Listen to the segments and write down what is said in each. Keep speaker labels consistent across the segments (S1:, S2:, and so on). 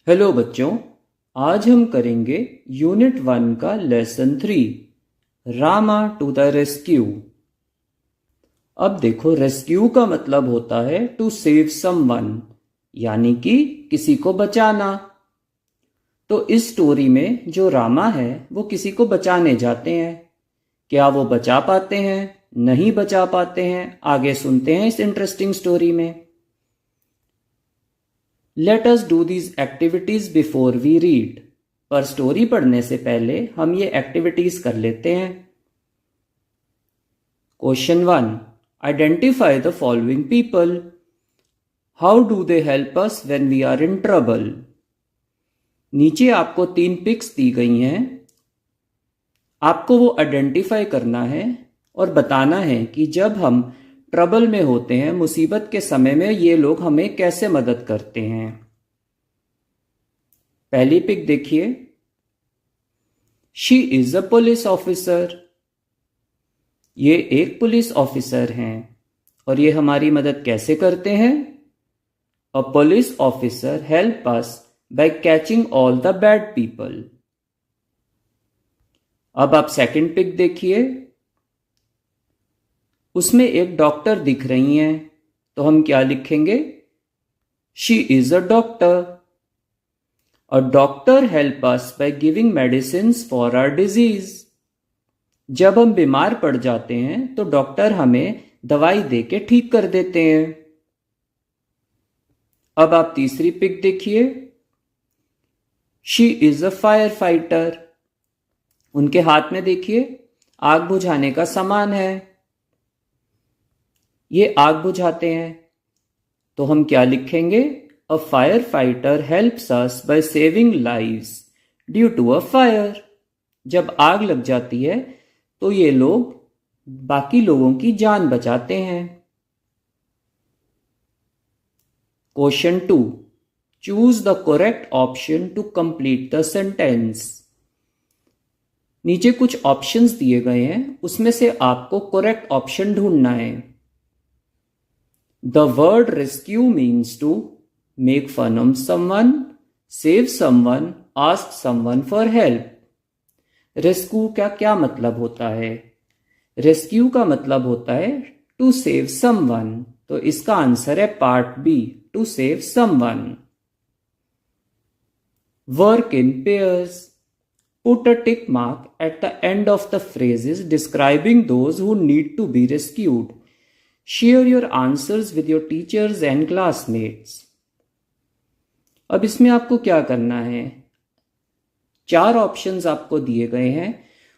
S1: Hello बच्चों, आज हम करेंगे यूनिट 1 का lesson 3 Rama to the rescue. अब देखो, रेस्क्यू का मतलब होता है टू सेव समवन, यानी कि किसी को बचाना। तो इस स्टोरी में जो रामा है वो किसी को बचाने जाते हैं। क्या वो बचा पाते हैं, नहीं बचा पाते हैं, आगे सुनते हैं इस इंटरेस्टिंग स्टोरी में। Let us do these activities before we read. पर स्टोरी पढ़ने से पहले हम ये एक्टिविटीज कर लेते हैं। Question 1, identify the following people. How do they help us when we are in trouble. नीचे आपको 3 पिक्स दी गई हैं। आपको वो आइडेंटिफाई करना है और बताना है कि जब हम ट्रबल में होते हैं, मुसीबत के समय में, ये लोग हमें कैसे मदद करते हैं। पहली पिक देखिए, she is a police officer. ये एक पुलिस ऑफिसर हैं और ये हमारी मदद कैसे करते हैं। A police officer help us by catching all the bad people. अब आप सेकंड पिक देखिए, उसमें एक डॉक्टर दिख रही हैं, तो हम क्या लिखेंगे, she is a doctor. A doctor help us by giving medicines for our disease. जब हम बीमार पड़ जाते हैं तो डॉक्टर हमें दवाई दे के ठीक कर देते हैं। अब आप तीसरी पिक देखिए, she is a fire fighter. उनके हाथ में देखिए आग बुझाने का सामान है, ये आग बुझाते हैं, तो हम क्या लिखेंगे, a firefighter helps us by saving lives due to a fire. जब आग लग जाती है तो ये लोग बाकी लोगों की जान बचाते हैं। Question 2, choose the correct option to complete the sentence. नीचे कुछ ऑप्शंस दिए गए हैं, उसमें से आपको करेक्ट ऑप्शन ढूंढना है। The word rescue means to make fun of someone, save someone, ask someone for help. Rescue का क्या मतलब होता है। रेस्क्यू का मतलब होता है टू सेव समवन, तो इसका आंसर है part B, to save someone. Work in pairs. Put a tick mark at the end of the phrases describing those who need to be rescued. Share your answers with your teachers and classmates. अब इसमें आपको क्या करना है, 4 options आपको दिए गए हैं,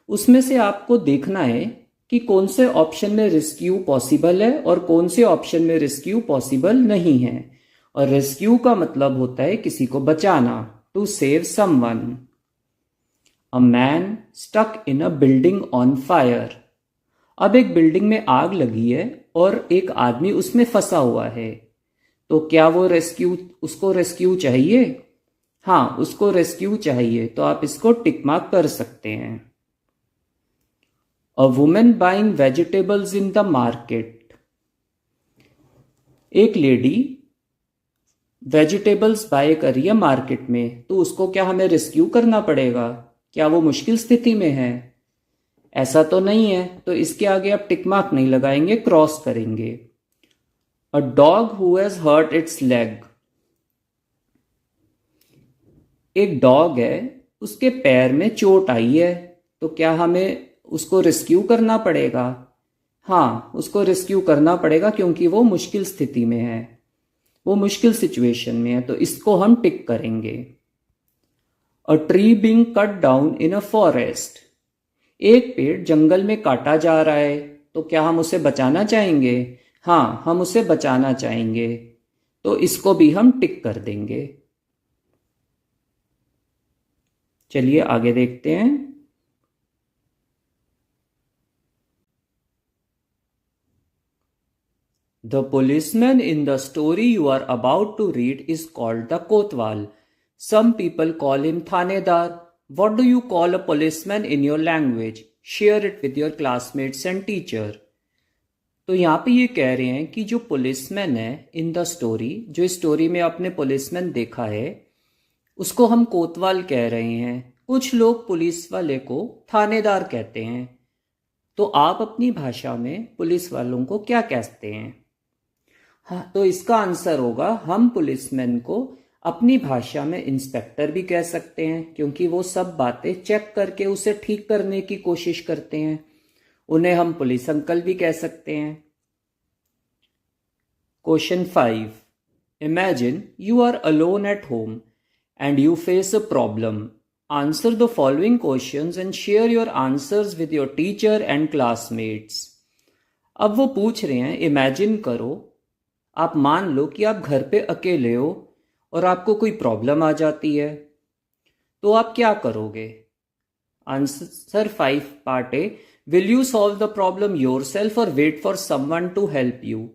S1: उसमें से आपको देखना है कि कौन से ऑप्शन में रेस्क्यू पॉसिबल है और कौन से ऑप्शन में रेस्क्यू पॉसिबल नहीं है। और रेस्क्यू का मतलब होता है किसी को बचाना, to save someone. A man stuck in a building on fire. अब एक बिल्डिंग में आग लगी है और एक आदमी उसमें फंसा हुआ है, तो क्या वो उसको रेस्क्यू चाहिए। हाँ, उसको रेस्क्यू चाहिए, तो आप इसको टिक मार्क कर सकते हैं। A woman buying vegetables in the market. एक लेडी वेजिटेबल्स बाय कर रही है मार्केट में, तो उसको क्या हमें रेस्क्यू करना पड़ेगा। क्या वो मुश्किल स्थिति में है। ऐसा तो नहीं है, तो इसके आगे आप टिक मार्क नहीं लगाएंगे, क्रॉस करेंगे। A dog who has hurt its leg. एक डॉग है, उसके पैर में चोट आई है, तो क्या हमें उसको रेस्क्यू करना पड़ेगा। हाँ, उसको रेस्क्यू करना पड़ेगा क्योंकि वो मुश्किल स्थिति में है, वो मुश्किल सिचुएशन में है, तो इसको हम टिक करेंगे। A tree being cut down in a forest. एक पेड़ जंगल में काटा जा रहा है, तो क्या हम उसे बचाना चाहेंगे। हाँ, हम उसे बचाना चाहेंगे, तो इसको भी हम टिक कर देंगे। चलिए आगे देखते हैं। The policeman in the story you are about to read is called the Kotwal. Some people call him Thanedar. What do you call a policeman in your language? Share it with your classmates and teacher. तो यहाँ पे ये कह रहे हैं कि जो policeman है इन द स्टोरी, जो इस स्टोरी में आपने पुलिसमैन देखा है, उसको हम कोतवाल कह रहे हैं। कुछ लोग पुलिस वाले को थानेदार कहते हैं। तो आप अपनी भाषा में पुलिस वालों को क्या कहते हैं? हाँ, तो इसका आंसर होगा, हम पुलिसमैन को अपनी भाषा में इंस्पेक्टर भी कह सकते हैं, क्योंकि वो सब बातें चेक करके उसे ठीक करने की कोशिश करते हैं। उन्हें हम पुलिस अंकल भी कह सकते हैं। Question 5, imagine you are alone at home and you face a problem. Answer the following questions and share your answers with your teacher and classmates. अब वो पूछ रहे हैं, इमेजिन करो, आप मान लो कि आप घर पे अकेले हो और आपको कोई प्रॉब्लम आ जाती है, तो आप क्या करोगे? Answer 5 part A, will you solve the problem yourself और wait for someone to help you?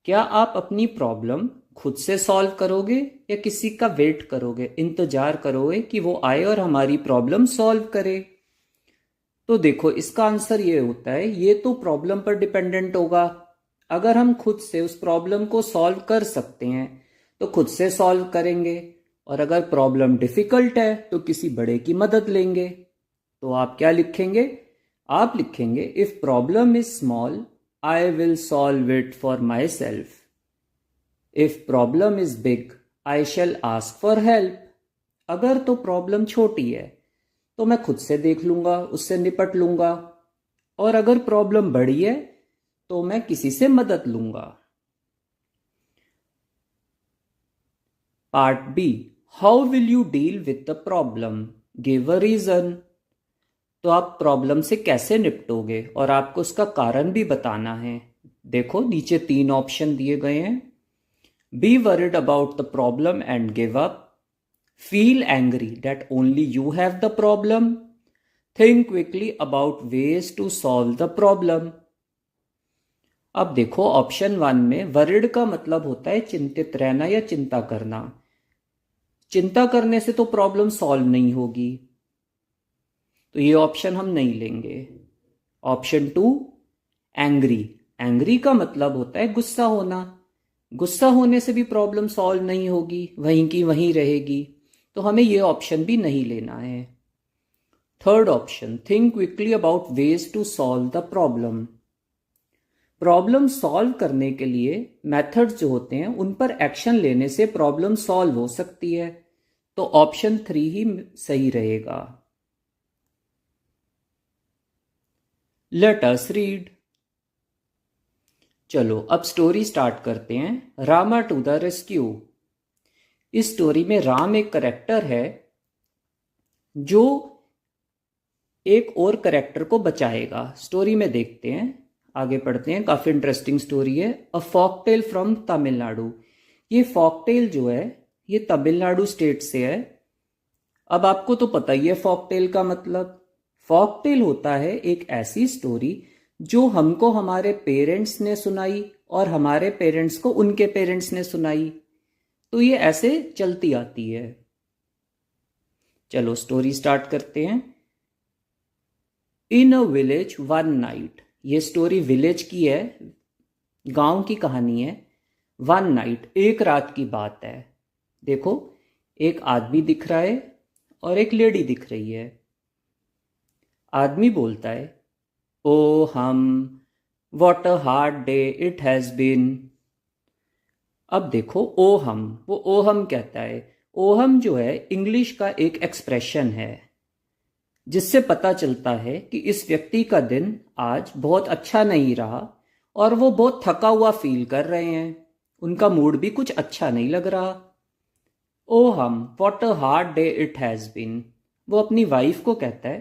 S1: क्या आप अपनी प्रॉब्लम खुद से सॉल्व करोगे या किसी का वेट करोगे, इंतजार करोगे कि वो आए और हमारी प्रॉब्लम सॉल्व करे? तो देखो, इसका आंसर ये होता है, ये तो प्रॉब्लम पर डिपेंडेंट होगा। अगर हम खुद से उस प्रॉब्लम को सॉल्व कर सकते हैं तो खुद से सॉल्व करेंगे, और अगर प्रॉब्लम डिफिकल्ट है तो किसी बड़े की मदद लेंगे। तो आप क्या लिखेंगे? आप लिखेंगे, if problem is small I will solve it for my self. If problem is big, I shall ask for help. अगर तो प्रॉब्लम छोटी है तो मैं खुद से देख लूंगा, उससे निपट लूंगा, और अगर प्रॉब्लम बड़ी है तो मैं किसी से मदद लूंगा। Part B, how will you deal with the problem? Give a reason. तो आप प्रॉब्लम से कैसे निपटोगे और आपको उसका कारण भी बताना है। देखो, नीचे 3 ऑप्शन दिए गए हैं। Be worried about the problem and give up. Feel angry that only you have the problem. Think quickly about ways to solve the problem. अब देखो, ऑप्शन 1 में worried का मतलब होता है चिंतित रहना या चिंता करना। चिंता करने से तो प्रॉब्लम सॉल्व नहीं होगी, तो ये ऑप्शन हम नहीं लेंगे। Option 2, angry. एंग्री का मतलब होता है गुस्सा होना। गुस्सा होने से भी प्रॉब्लम सॉल्व नहीं होगी, वहीं की वहीं रहेगी, तो हमें ये ऑप्शन भी नहीं लेना है। Third option, think quickly about ways to solve the problem. Problem solve करने के लिए मेथड्स जो होते हैं उन पर एक्शन लेने से प्रॉब्लम सॉल्व हो सकती है, तो ऑप्शन 3 ही सही रहेगा। Let us read. चलो अब स्टोरी स्टार्ट करते हैं। Rama to the rescue. इस स्टोरी में राम एक करेक्टर है जो एक और करेक्टर को बचाएगा। स्टोरी में देखते हैं, आगे पढ़ते हैं। काफी इंटरेस्टिंग स्टोरी है। अ फॉक टेल फ्रॉम तमिलनाडु। ये फॉक टेल जो है ये तमिलनाडु स्टेट से है। अब आपको तो पता ही है फॉक टेल का मतलब। फॉक टेल होता है एक ऐसी स्टोरी जो हमको हमारे पेरेंट्स ने सुनाई और हमारे पेरेंट्स को उनके पेरेंट्स ने सुनाई, तो ये ऐसे चलती आती है। चलो स्टोरी स्टार्ट करते हैं। इन अ विलेज वन नाइट। ये स्टोरी विलेज की है, गांव की कहानी है। वन नाइट, एक रात की बात है। देखो, एक आदमी दिख रहा है और एक लेडी दिख रही है। आदमी बोलता है, oh hum, what a hard day it has been. अब देखो, ओ हम, वो ओ हम कहता है। ओ हम जो है इंग्लिश का एक एक्सप्रेशन है जिससे पता चलता है कि इस व्यक्ति का दिन आज बहुत अच्छा नहीं रहा और वो बहुत थका हुआ फील कर रहे हैं। उनका मूड भी कुछ अच्छा नहीं लग रहा। Oh hum, what a hard day it has been. वो अपनी वाइफ को कहता है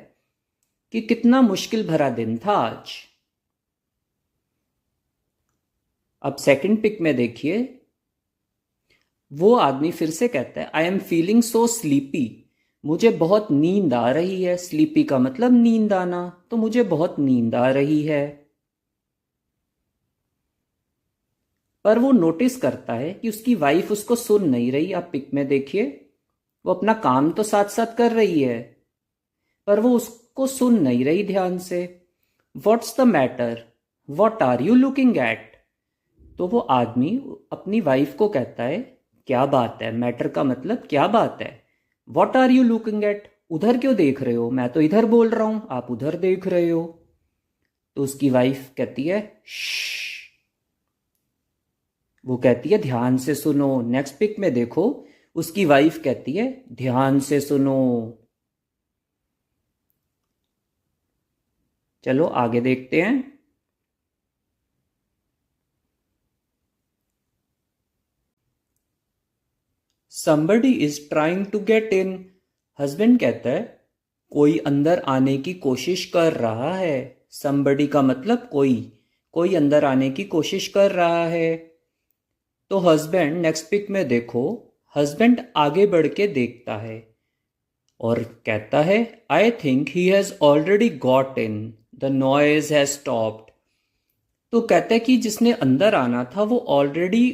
S1: कि कितना मुश्किल भरा दिन था आज। अब सेकंड पिक में देखिए, वो आदमी फिर से कहता है, I am feeling so sleepy. मुझे बहुत नींद आ रही है। स्लीपी का मतलब नींद आना, तो मुझे बहुत नींद आ रही है। पर वो नोटिस करता है कि उसकी वाइफ उसको सुन नहीं रही। आप पिक में देखिए, वो अपना काम तो साथ साथ कर रही है पर वो उसको सुन नहीं रही ध्यान से। What's the matter, what are you looking at. तो वो आदमी अपनी वाइफ को कहता है, क्या बात है। मैटर का मतलब क्या बात है। What are you looking at, उधर क्यों देख रहे हो, मैं तो इधर बोल रहा हूं, आप उधर देख रहे हो। तो उसकी वाइफ कहती है श्श, वो कहती है ध्यान से सुनो। नेक्स्ट पिक में देखो, उसकी वाइफ कहती है ध्यान से सुनो। चलो आगे देखते हैं। Somebody is trying to get in. Husband कहता है कोई अंदर आने की कोशिश कर रहा है। Somebody का मतलब कोई, कोई अंदर आने की कोशिश कर रहा है। तो हस्बैंड, नेक्स्ट पिक में देखो, हस्बैंड आगे बढ़ के देखता है और कहता है I think he has already got in, the noise has stopped. तो कहता है कि जिसने अंदर आना था वो ऑलरेडी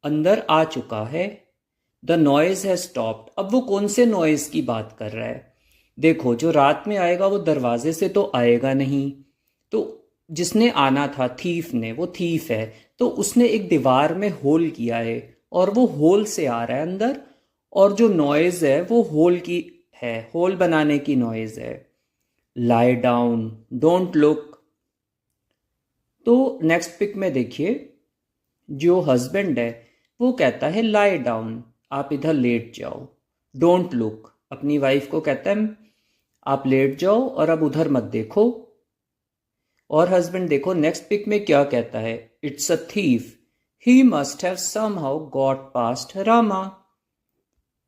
S1: अंदर आ चुका है। द नॉइज हैज स्टॉप्ड, अब वो कौन से नॉइज की बात कर रहा है? देखो, जो रात में आएगा वो दरवाजे से तो आएगा नहीं, तो जिसने आना था थीफ ने, वो थीफ है, तो उसने एक दीवार में होल किया है और वो होल से आ रहा है अंदर, और जो नॉइज है वो होल की है, होल बनाने की नॉइज है। Lie down, don't look. तो नेक्स्ट पिक में देखिए, जो हस्बैंड है वो कहता है लाई डाउन, आप इधर लेट जाओ। डोंट लुक, अपनी वाइफ को कहता है आप लेट जाओ और अब उधर मत देखो। और हस्बैंड देखो नेक्स्ट पिक में क्या कहता है, it's a thief, he must have somehow got past Rama.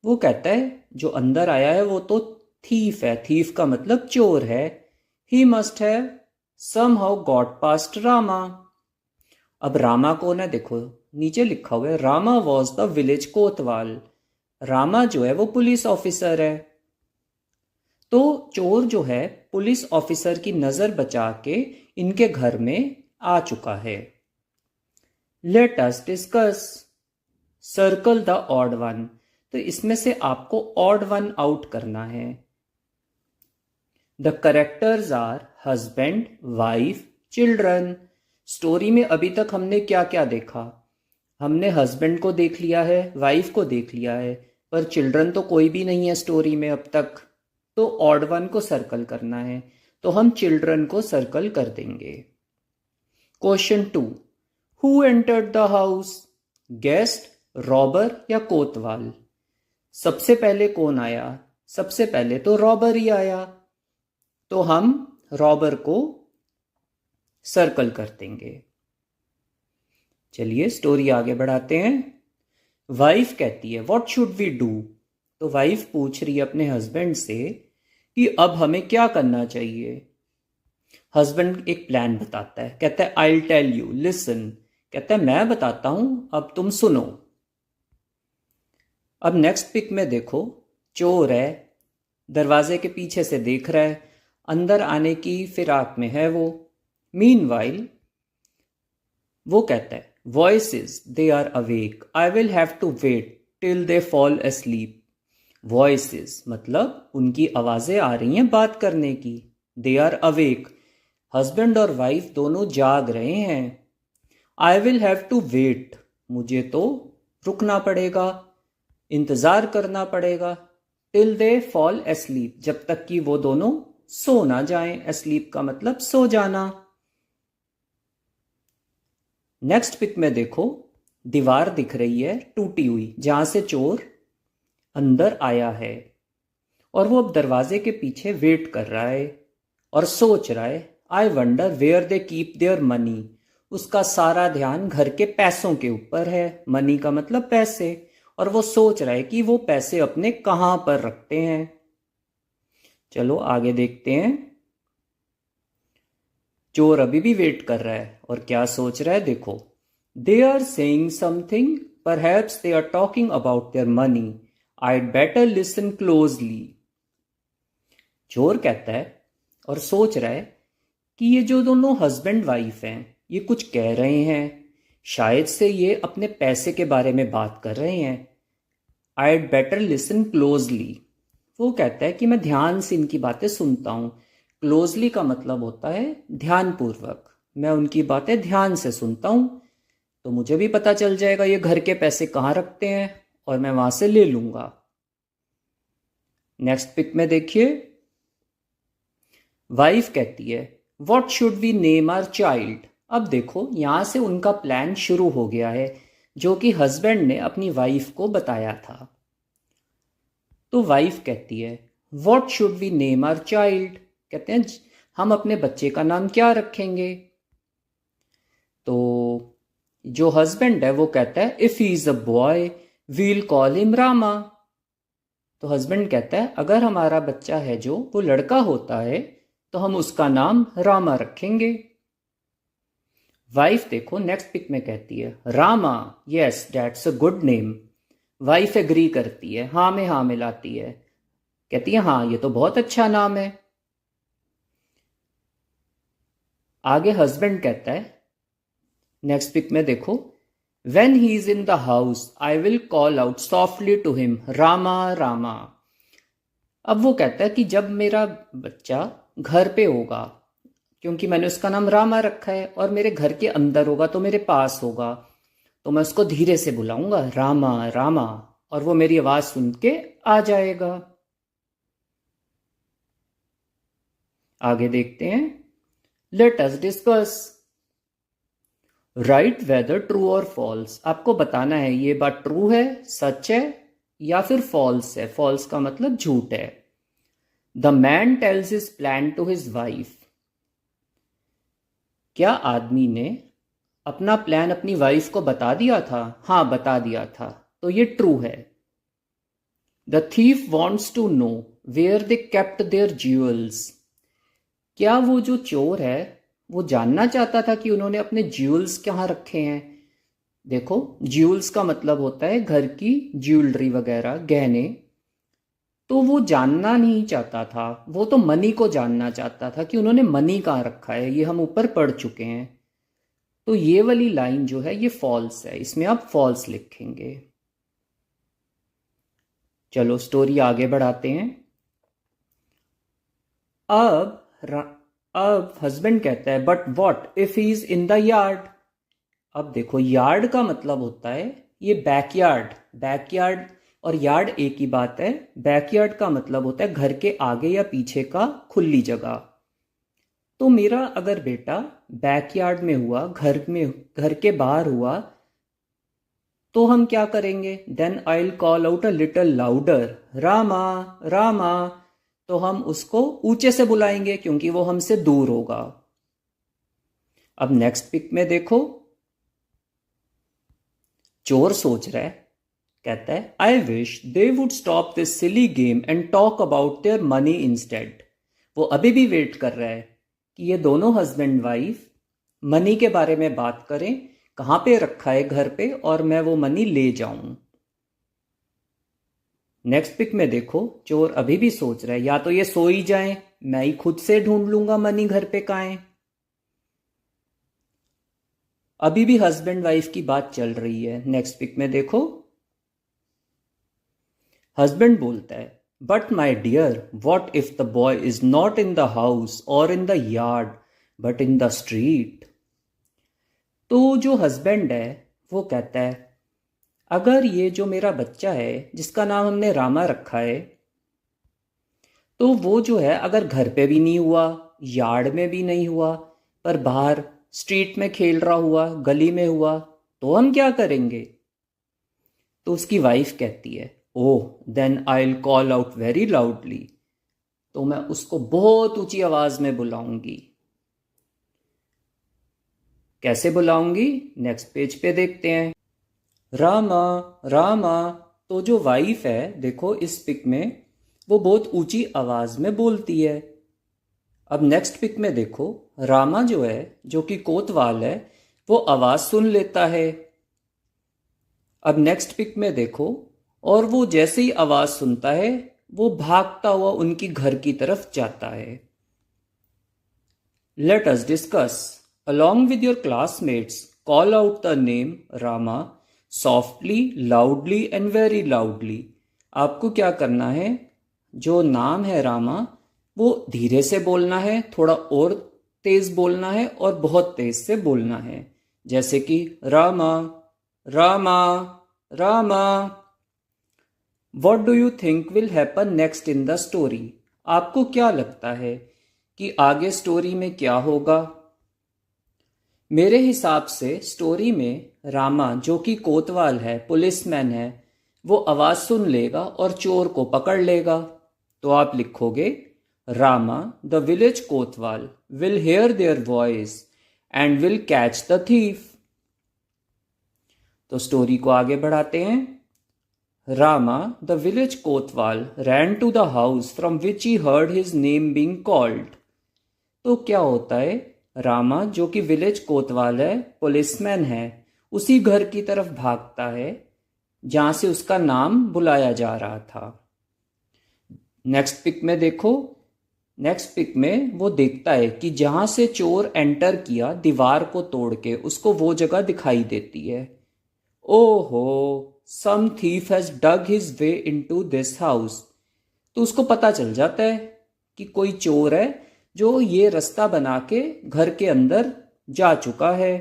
S1: वो कहता है जो अंदर आया है वो तो थीफ है, थीफ का मतलब चोर है। He must have somehow got past Rama. अब रामा कौन है? देखो नीचे लिखा हुआ है रामा वॉज द विलेज कोतवाल। रामा जो है वो पुलिस ऑफिसर है। तो चोर जो है पुलिस ऑफिसर की नजर बचा के इनके घर में आ चुका है। Let us discuss, circle the odd one. तो इसमें से आपको ऑड वन आउट करना है। The characters are husband, wife, children. Story में अभी तक हमने क्या क्या देखा? हमने हस्बैंड को देख लिया है, वाइफ को देख लिया है, पर चिल्ड्रन तो कोई भी नहीं है स्टोरी में अब तक। तो ऑड वन को सर्कल करना है, तो हम चिल्ड्रन को सर्कल कर देंगे। Question 2, who entered the house? Guest, robber या कोतवाल? सबसे पहले कौन आया? सबसे पहले तो रॉबर ही आया, तो हम रॉबर को सर्कल कर देंगे। चलिए स्टोरी आगे बढ़ाते हैं। वाइफ कहती है व्हाट शुड वी डू? तो वाइफ पूछ रही है अपने हस्बैंड से कि अब हमें क्या करना चाहिए। हस्बैंड एक प्लान बताता है, कहता है आई टेल यू, लिसन। कहता है मैं बताता हूं, अब तुम सुनो। अब नेक्स्ट पिक में देखो, चोर है, दरवाजे के पीछे से देख रहा है, अंदर आने की फिराक में है वो। मीनवाइल वो कहता है voices, they are awake, I will have to wait till they fall asleep। Voices मतलब उनकी आवाजें आ रही हैं बात करने की। दे आर अवेक, हस्बैंड और वाइफ दोनों जाग रहे हैं। I will have to wait, मुझे तो रुकना पड़ेगा, इंतजार करना पड़ेगा। टिल दे फॉल asleep, जब तक कि वो दोनों सो ना जाएं। asleep का मतलब सो जाना। नेक्स्ट पिक में देखो, दीवार दिख रही है टूटी हुई, जहां से चोर अंदर आया है, और वो अब दरवाजे के पीछे वेट कर रहा है और सोच रहा है I wonder where they keep their money. उसका सारा ध्यान घर के पैसों के ऊपर है, मनी का मतलब पैसे, और वो सोच रहा है कि वो पैसे अपने कहां पर रखते हैं। चलो आगे देखते हैं। चोर अभी भी वेट कर रहा है और क्या सोच रहा है देखो, they are saying something, perhaps they are talking about their money, I'd better listen closely. चोर कहता है और सोच रहा है कि ये जो दोनों हस्बैंड वाइफ हैं ये कुछ कह रहे हैं, शायद से ये अपने पैसे के बारे में बात कर रहे हैं। आईड बेटर लिसन क्लोजली, वो कहता है कि मैं ध्यान से इनकी बातें सुनता हूं। क्लोजली का मतलब होता है ध्यानपूर्वक, मैं उनकी बातें ध्यान से सुनता हूं, तो मुझे भी पता चल जाएगा ये घर के पैसे कहाँ रखते हैं और मैं वहां से ले लूंगा। नेक्स्ट पिक में देखिए, वाइफ कहती है what should we name our child. अब देखो यहां से उनका प्लान शुरू हो गया है जो कि हस्बैंड ने अपनी वाइफ को बताया था। तो वाइफ कहती है what should we name our child, कहते हैं हम अपने बच्चे का नाम क्या रखेंगे। तो जो हस्बैंड है वो कहता है if he is a boy we'll call him Rama. तो हस्बैंड कहता है अगर हमारा बच्चा है जो वो लड़का होता है तो हम उसका नाम रामा रखेंगे। वाइफ देखो नेक्स्ट पिक में कहती है Rama, yes that's a good name. Wife agree करती है, हाँ में हाँ मिलाती है, कहती है हाँ ये तो बहुत अच्छा नाम है। आगे हस्बैंड कहता है नेक्स्ट पिक में देखो, When he is in the house, I will call out softly to him, Rama Rama. अब वो कहता है कि जब मेरा बच्चा घर पे होगा, क्योंकि मैंने उसका नाम रामा रखा है, और मेरे घर के अंदर होगा तो मेरे पास होगा, तो मैं उसको धीरे से बुलाऊंगा रामा रामा, और वो मेरी आवाज सुन के आ जाएगा। आगे देखते हैं, late us discuss. Right weather true और फॉल्स। आपको बताना है ये बात ट्रू है, सच है, या फिर फॉल्स है। फॉल्स का मतलब झूठ है। The man tells his plan to his wife. क्या आदमी ने अपना प्लान अपनी वाइफ को बता दिया था? हाँ बता दिया था, तो ये ट्रू है। The thief wants to know where they kept their jewels. क्या वो जो चोर है वो जानना चाहता था कि उन्होंने अपने ज्यूल्स कहाँ रखे हैं। देखो ज्यूल्स का मतलब होता है घर की ज्वेलरी वगैरह, गहने। तो वो जानना नहीं चाहता था, वो तो मनी को जानना चाहता था कि उन्होंने मनी कहाँ रखा है। ये हम ऊपर पढ़ चुके हैं। तो ये वाली लाइन जो है ये फॉल्स है, इसमें आप फॉल्स लिखेंगे। चलो स्टोरी आगे बढ़ाते हैं। अब हस्बैंड कहता है but what if he is in the yard. अब देखो यार्ड का मतलब होता है ये बैकयार्ड। बैकयार्ड और यार्ड एक ही बात है। बैकयार्ड का मतलब होता है घर के आगे या पीछे का खुली जगह। तो मेरा अगर बेटा बैकयार्ड में हुआ, घर के बाहर हुआ, तो हम क्या करेंगे? Then I will call out a little louder, Rama Rama. तो हम उसको ऊंचे से बुलाएंगे क्योंकि वो हमसे दूर होगा। अब नेक्स्ट पिक में देखो, चोर सोच रहा है, कहता है I wish they would stop this silly game and talk about their money instead. वो अभी भी वेट कर रहा है कि ये दोनों हस्बैंड वाइफ मनी के बारे में बात करें, कहां पे रखा है घर पे, और मैं वो मनी ले जाऊं। नेक्स्ट पिक में देखो, चोर अभी भी सोच रहा है या तो ये सो ही जाए, मैं ही खुद से ढूंढ लूंगा मनी घर पे कहां है। अभी भी हस्बैंड वाइफ की बात चल रही है। नेक्स्ट पिक में देखो, हस्बैंड बोलता है but my dear what if the boy is not in the house और in the yard but in the street. तो जो हस्बैंड है वो कहता है अगर ये जो मेरा बच्चा है जिसका नाम हमने रामा रखा है, तो वो जो है अगर घर पे भी नहीं हुआ, यार्ड में भी नहीं हुआ, पर बाहर स्ट्रीट में खेल रहा हुआ, गली में हुआ, तो हम क्या करेंगे? तो उसकी वाइफ कहती है oh then I will call out very loudly. तो मैं उसको बहुत ऊंची आवाज में बुलाऊंगी। कैसे बुलाऊंगी? नेक्स्ट पेज पे देखते हैं। रामा रामा। तो जो वाइफ है देखो इस पिक में वो बहुत ऊंची आवाज में बोलती है। अब नेक्स्ट पिक में देखो, रामा जो है, जो कि कोतवाल है, वो आवाज सुन लेता है। अब नेक्स्ट पिक में देखो, और वो जैसे ही आवाज सुनता है वो भागता हुआ उनकी घर की तरफ जाता है। Let us discuss. Along with your classmates call out the name Rama softly, loudly and very loudly. आपको क्या करना है? जो नाम है रामा वो धीरे से बोलना है, थोड़ा और तेज बोलना है, और बहुत तेज से बोलना है, जैसे कि Rama Rama Rama. What do you think will happen next in the story? आपको क्या लगता है कि आगे स्टोरी में क्या होगा? मेरे हिसाब से स्टोरी में रामा, जो कि कोतवाल है, पुलिसमैन है, वो आवाज सुन लेगा और चोर को पकड़ लेगा। तो आप लिखोगे Rama the village kotwal will hear their voice and will catch the thief. तो स्टोरी को आगे बढ़ाते हैं। Rama the village kotwal ran to the house from which he heard his name being called. तो क्या होता है, रामा जो कि विलेज कोतवाल है, पुलिसमैन है, उसी घर की तरफ भागता है जहां से उसका नाम बुलाया जा रहा था। नेक्स्ट पिक में देखो, नेक्स्ट पिक में वो देखता है कि जहां से चोर एंटर किया दीवार को तोड़ के, उसको वो जगह दिखाई देती है। ओहो, some thief has dug his way into this house. तो उसको पता चल जाता है कि कोई चोर है जो ये रास्ता बना के घर के अंदर जा चुका है।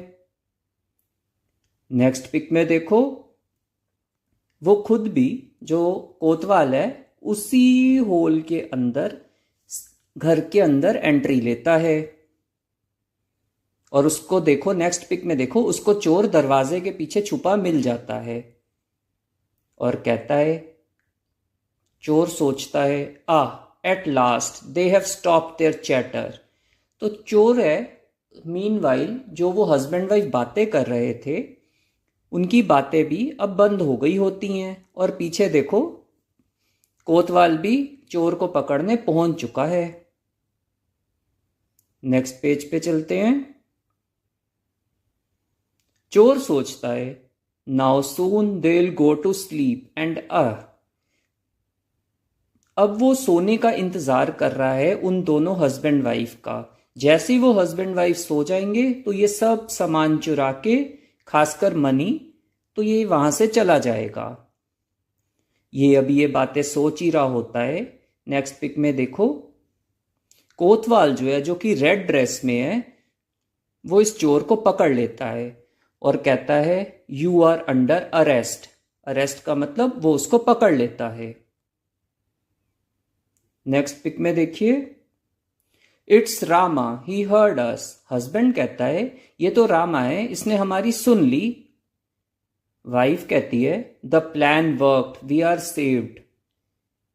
S1: नेक्स्ट पिक में देखो, वो खुद भी, जो कोतवाल है, उसी होल के अंदर, घर के अंदर एंट्री लेता है। और उसको देखो, नेक्स्ट पिक में देखो, उसको चोर दरवाजे के पीछे छुपा मिल जाता है और कहता है, चोर सोचता है, at last they have stopped their chatter. तो चोर है, मीनवाइल जो वो हस्बैंड वाइफ बातें कर रहे थे, उनकी बातें भी अब बंद हो गई होती हैं। और पीछे देखो, कोतवाल भी चोर को पकड़ने पहुंच चुका है। नेक्स्ट पेज पे चलते हैं। चोर सोचता है, now soon they will go to sleep and अब वो सोने का इंतजार कर रहा है उन दोनों हस्बैंड वाइफ का। जैसे ही वो हस्बैंड वाइफ सो जाएंगे तो ये सब सामान चुरा के, खासकर मनी, तो ये वहां से चला जाएगा। ये अभी ये बातें सोच ही रहा होता है। नेक्स्ट पिक में देखो, कोतवाल जो है, जो कि रेड ड्रेस में है, वो इस चोर को पकड़ लेता है और कहता है, you are under arrest. Arrest का मतलब वो उसको पकड़ लेता है। नेक्स्ट पिक में देखिए, it's Rama he heard us. Husband कहता है, ये तो रामा है, इसने हमारी सुन ली। वाइफ कहती है, the plan worked, we are saved.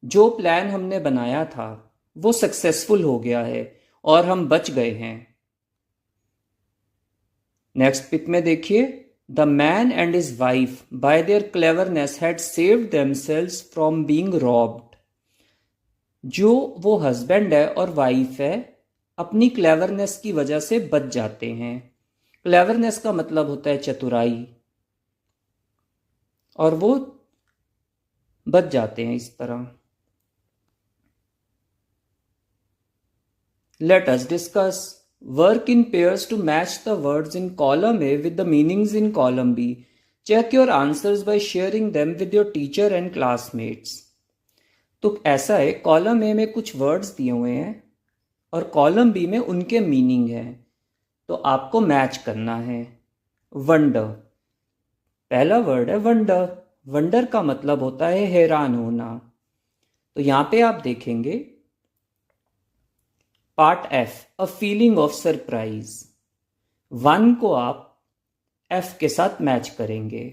S1: जो प्लान हमने बनाया था वो सक्सेसफुल हो गया है और हम बच गए हैं। नेक्स्ट पिक में देखिए, the man and his wife bye there cleverness had saved themselves from being robbed. जो वो हस्बैंड है और वाइफ है, अपनी क्लेवरनेस की वजह से बच जाते हैं। क्लेवरनेस का मतलब होता है चतुराई, और वो बच जाते हैं इस तरह। Let us discuss. Work in pairs to match the words in column A with the meanings in column B. Check your answers by sharing them with your teacher and classmates. तो ऐसा है, कॉलम ए में कुछ words दिए हुए हैं और column B में उनके मीनिंग है, तो आपको मैच करना है। वंडर, पहला वर्ड है वंडर। वंडर का मतलब होता है हैरान होना। तो यहां पे आप देखेंगे part F, a feeling of surprise. One को आप एफ के साथ मैच करेंगे।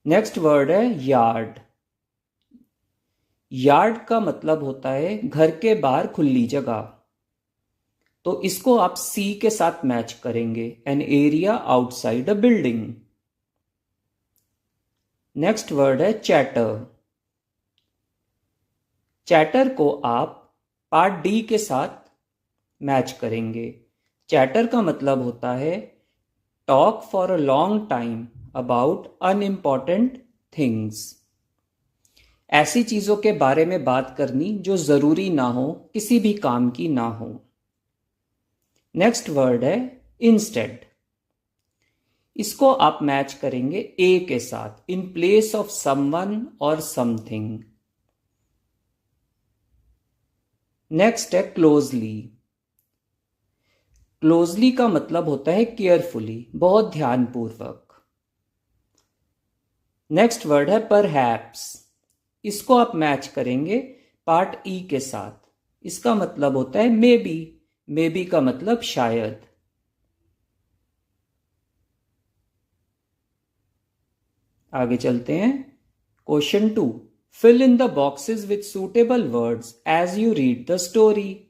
S1: नेक्स्ट वर्ड है यार्ड। यार्ड का मतलब होता है घर के बाहर खुली जगह, तो इसको आप सी के साथ मैच करेंगे, an area outside a building. Next word है चैटर। चैटर को आप पार्ट डी के साथ मैच करेंगे। चैटर का मतलब होता है talk for a long time about unimportant things. ऐसी चीजों के बारे में बात करनी जो जरूरी ना हो, किसी भी काम की ना हो। नेक्स्ट वर्ड है इंस्टेड। इसको आप मैच करेंगे ए के साथ, इन प्लेस ऑफ समवन और समथिंग। नेक्स्ट है क्लोजली। क्लोजली का मतलब होता है केयरफुली, बहुत ध्यानपूर्वक। नेक्स्ट वर्ड है परहैप्स। इसको आप मैच करेंगे पार्ट ई के साथ। इसका मतलब होता है मे बी। मे बी का मतलब शायद। आगे चलते हैं। Question 2, fill in the boxes with suitable words as you read the story.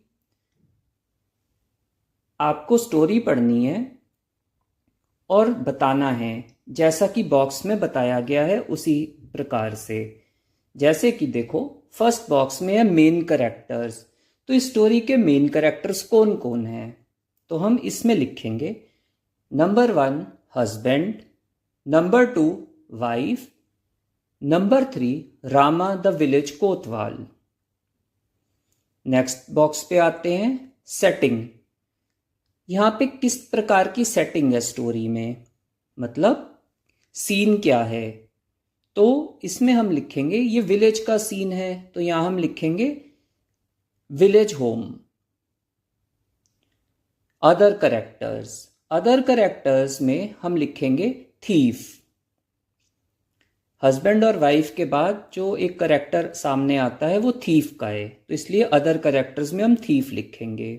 S1: आपको स्टोरी पढ़नी है और बताना है जैसा कि बॉक्स में बताया गया है उसी प्रकार से। जैसे कि देखो, फर्स्ट बॉक्स में है मेन कैरेक्टर्स। तो इस स्टोरी के मेन कैरेक्टर्स कौन कौन हैं? तो हम इसमें लिखेंगे number 1 husband, number 2 wife, number 3 Rama the village Kotwal. Next box पे आते हैं सेटिंग। यहाँ पे किस प्रकार की सेटिंग है स्टोरी में, मतलब सीन क्या है? तो इसमें हम लिखेंगे ये विलेज का सीन है, तो यहां हम लिखेंगे village home. Other characters, other characters में हम लिखेंगे थीफ। हस्बैंड और वाइफ के बाद जो एक कैरेक्टर सामने आता है वो थीफ का है, तो इसलिए अदर कैरेक्टर्स में हम थीफ लिखेंगे।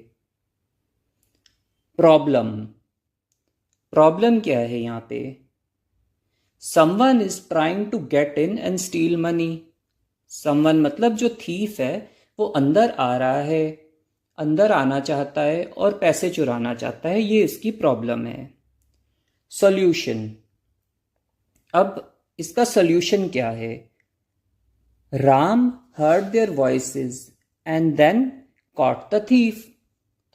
S1: प्रॉब्लम, प्रॉब्लम क्या है यहाँ पे? Someone is trying to get in and steal money. Someone मतलब जो थीफ है वो अंदर आ रहा है, अंदर आना चाहता है और पैसे चुराना चाहता है, ये इसकी प्रॉब्लम है। सॉल्यूशन, अब इसका सॉल्यूशन क्या है? Ram heard their voices and then caught the thief.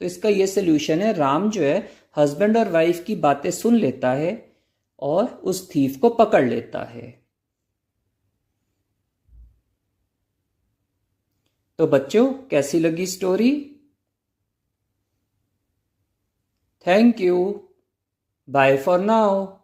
S1: तो इसका ये सॉल्यूशन है, राम जो है हस्बैंड और वाइफ की बातें सुन लेता है और उस थीफ को पकड़ लेता है। तो बच्चों, कैसी लगी story? Thank you, bye for now.